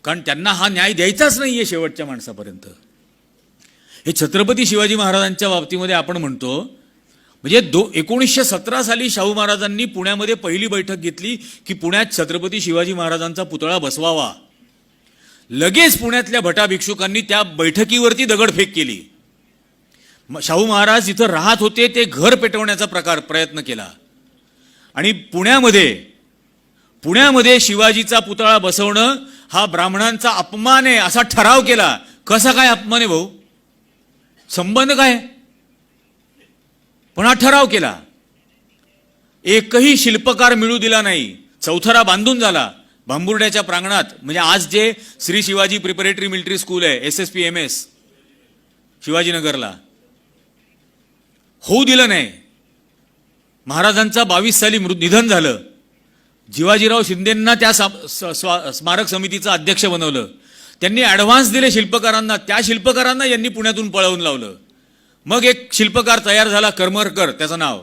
कारण त्यांना हा न्याय द्यायचाच नाही आहे शेवटच्या माणसापर्यंत. हे छत्रपती शिवाजी महाराजांच्या बाबतीमध्ये आपण म्हणतो, म्हणजे 1917 साली शाहू महाराजांनी पुण्यामध्ये पहिली बैठक घेतली की पुण्यात छत्रपती शिवाजी महाराजांचा पुतळा बसवावा. लगेच पुण्यातल्या भटा भिक्षुकांनी त्या बैठकीवरती दगडफेक केली. शाहू महाराज जिथं राहत होते ते घर पेटवण्याचा प्रयत्न केला आणि पुण्यामध्ये शिवाजीचा पुतळा बसवणं हा ब्राह्मणांचा अपमान आहे असा ठराव केला. कसा काय अपमान आहे भाऊ, संबंध काय? पण हा ठराव केला. एकही शिल्पकार मिळू दिला नाही. चौथरा बांधून झाला भांबुर्ड्याच्या प्रांगणात. म्हणजे आज जे Shri Shivaji preparatory military school आहे SSPMS शिवाजीनगरला, होऊ दिलं नाही. महाराजांचा 22 साली निधन झालं. जिवाजीराव शिंदेंना त्या स्मारक समितीचं अध्यक्ष बनवलं. त्यांनी ॲडव्हान्स दिले शिल्पकारांना. त्या शिल्पकारांना यांनी पुण्यातून पळवून लावलं. मग एक शिल्पकार तयार झाला करमरकर त्याचं नाव,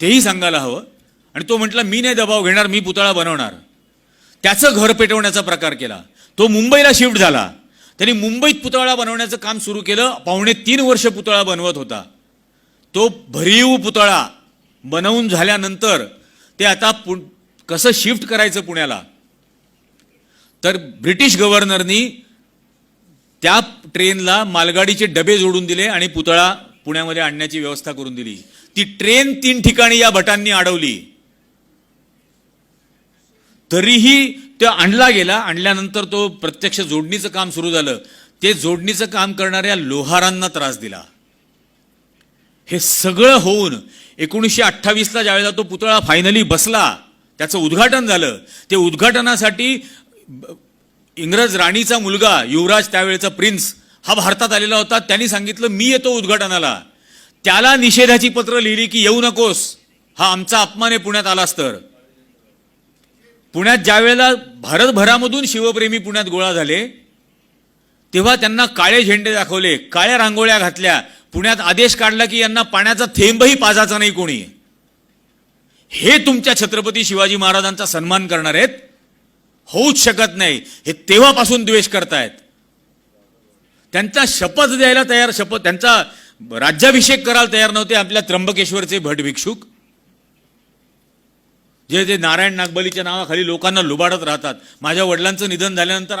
तेही सांगायला हवं. आणि तो म्हटला मी नाही दबाव घेणार, मी पुतळा बनवणार. त्याचं घर पेटवण्याचा प्रकार केला. तो मुंबईला शिफ्ट झाला. त्यांनी मुंबईत पुतळा बनवण्याचं काम सुरू केलं. 2.5 वर्ष पुतळा बनवत होता. तो भरीव पुतळा बनवून झाल्यानंतर ते आता कसं शिफ्ट करायचं पुण्याला, तर ब्रिटिश गव्हर्नरनी त्या ट्रेनला मालगाडीचे डबे जोडून दिले आणि पुतळा पुण्यामध्ये आणण्याची व्यवस्था करून दिली. ती ट्रेन 3 ठिकाणी या भटांनी अडवली. तरीही तो आणला गेला. आणल्यानंतर तो प्रत्यक्ष जोडणीचं काम सुरू झालं. ते जोडणीचं काम करणाऱ्या लोहारांना त्रास दिला. हे सगळं होऊन 1928ला ज्यावेळेला तो पुतळा फायनली बसला, त्याचं उद्घाटन झालं. ते उद्घाटनासाठी इंग्रज राणीचा मुलगा युवराज, त्यावेळेचा प्रिन्स, हा भारतात आलेला होता. त्यांनी सांगितलं मी येतो उद्घाटनाला. त्याला निषेधाची पत्र लिहिली की येऊ नकोस, हा आमचा अपमान आहे पुण्यात आलास तर. पुण्यात ज्यावेळेला भारतभरामधून शिवप्रेमी पुण्यात गोळा झाले तेव्हा त्यांना काळे झेंडे दाखवले, काळ्या रांगोळ्या घातल्या. पुण्यात आदेश काढला की यांना पाण्याचा थेंबही पाजायचा नाही कोणी. हे तुमच्या छत्रपती शिवाजी महाराजांचा सन्मान करणार आहेत? होऊच शकत नाही. हे तेव्हापासून द्वेष करतायत. त्यांचा शपथ द्यायला तयार, त्यांचा राज्याभिषेक करायला तयार नव्हते आपल्या त्र्यंबकेश्वरचे भट भिक्षुक, जे नारायण नागबलीच्या नावाखाली लोकांना लुबाडत राहतात. माझ्या वडिलांचं निधन झाल्यानंतर